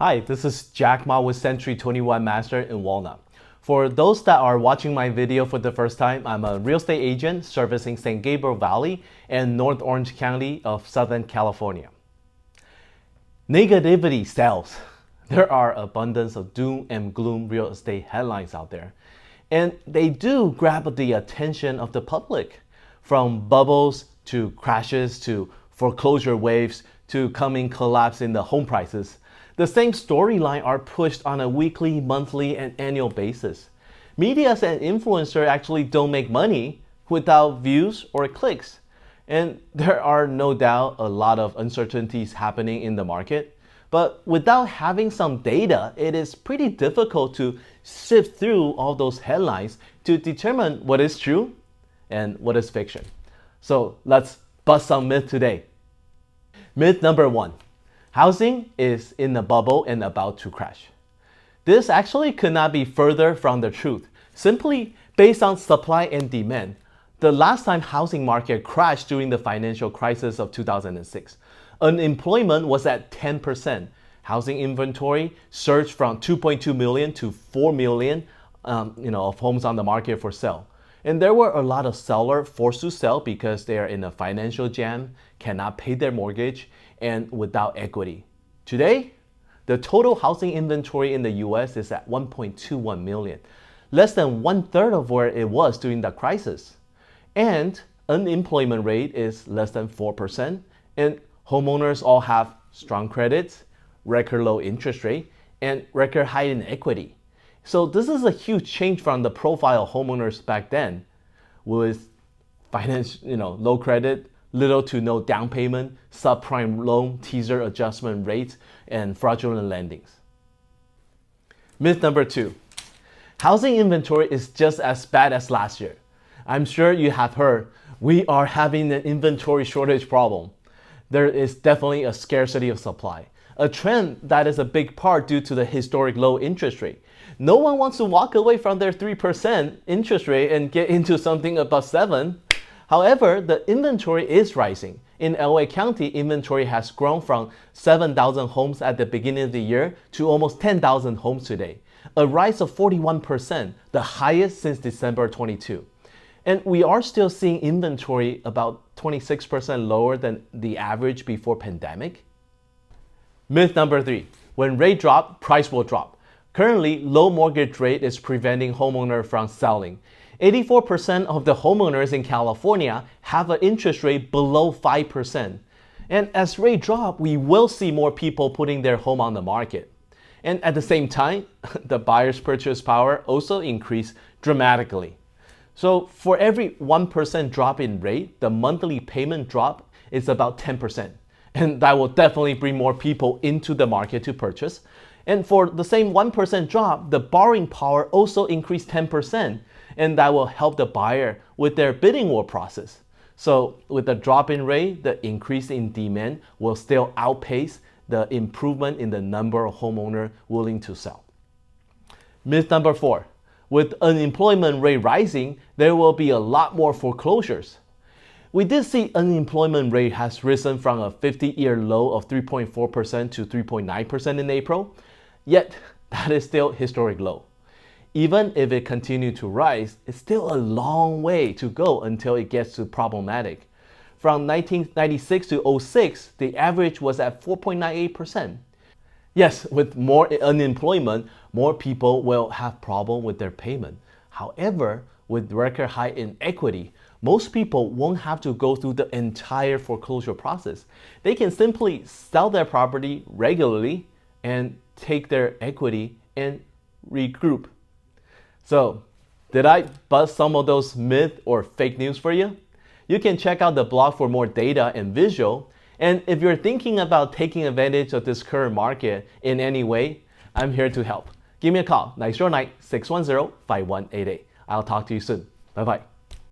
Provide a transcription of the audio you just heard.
Hi, this is Jack Ma with Century 21 Master in Walnut. For those that are watching my video for the first time, I'm a real estate agent servicing San Gabriel Valley and North Orange County of Southern California. Negativity sells. There are abundance of doom and gloom real estate headlines out there. And they do grab the attention of the public. From bubbles to crashes to foreclosure waves to coming collapse in the home prices. The same storyline are pushed on a weekly, monthly, and annual basis. Medias and influencers actually don't make money without views or clicks. And there are no doubt a lot of uncertainties happening in the market. But without having some data, it is pretty difficult to sift through all those headlines to determine what is true and what is fiction. So let's bust some myth today. Myth number 1. Housing is in a bubble and about to crash. This actually could not be further from the truth. Simply based on supply and demand, the last time housing market crashed during the financial crisis of 2006, unemployment was at 10%. Housing inventory surged from 2.2 million to 4 million of homes on the market for sale. And there were a lot of sellers forced to sell because they are in a financial jam, cannot pay their mortgage, and without equity. Today, the total housing inventory in the US is at 1.21 million, less than 1/3 of where it was during the crisis. And unemployment rate is less than 4%, and homeowners all have strong credits, record low interest rate, and record high in equity. So this is a huge change from the profile of homeowners back then with low credit, little to no down payment, subprime loan, teaser adjustment rates, and fraudulent lendings. Myth number 2. Housing inventory is just as bad as last year. I'm sure you have heard we are having an inventory shortage problem. There is definitely a scarcity of supply, a trend that is a big part due to the historic low interest rate. No one wants to walk away from their 3% interest rate and get into something above 7%. However, the inventory is rising. In LA County, inventory has grown from 7,000 homes at the beginning of the year to almost 10,000 homes today, a rise of 41%, the highest since December 22. And we are still seeing inventory about 26% lower than the average before pandemic. Myth number 3. When rate drop, price will drop. Currently, low mortgage rate is preventing homeowners from selling. 84% of the homeowners in California have an interest rate below 5%. And as rate drop, we will see more people putting their home on the market. And at the same time, the buyer's purchase power also increased dramatically. So for every 1% drop in rate, the monthly payment drop is about 10%. And that will definitely bring more people into the market to purchase. And for the same 1% drop, the borrowing power also increased 10%. And that will help the buyer with their bidding war process. So with the drop in rate, the increase in demand will still outpace the improvement in the number of homeowners willing to sell. Myth number 4. With unemployment rate rising, there will be a lot more foreclosures. We did see unemployment rate has risen from a 50-year low of 3.4% to 3.9% in April, yet that is still historic low. Even if it continued to rise, it's still a long way to go until it gets to problematic. From 1996 to 2006, the average was at 4.98%. Yes, with more unemployment, more people will have problem with their payment. However, with record high inequity, most people won't have to go through the entire foreclosure process. They can simply sell their property regularly and take their equity and regroup. So, did I bust some of those myth or fake news for you? You can check out the blog for more data and visual. And if you're thinking about taking advantage of this current market in any way, I'm here to help. Give me a call, 909-610-5188. I'll talk to you soon. Bye-bye.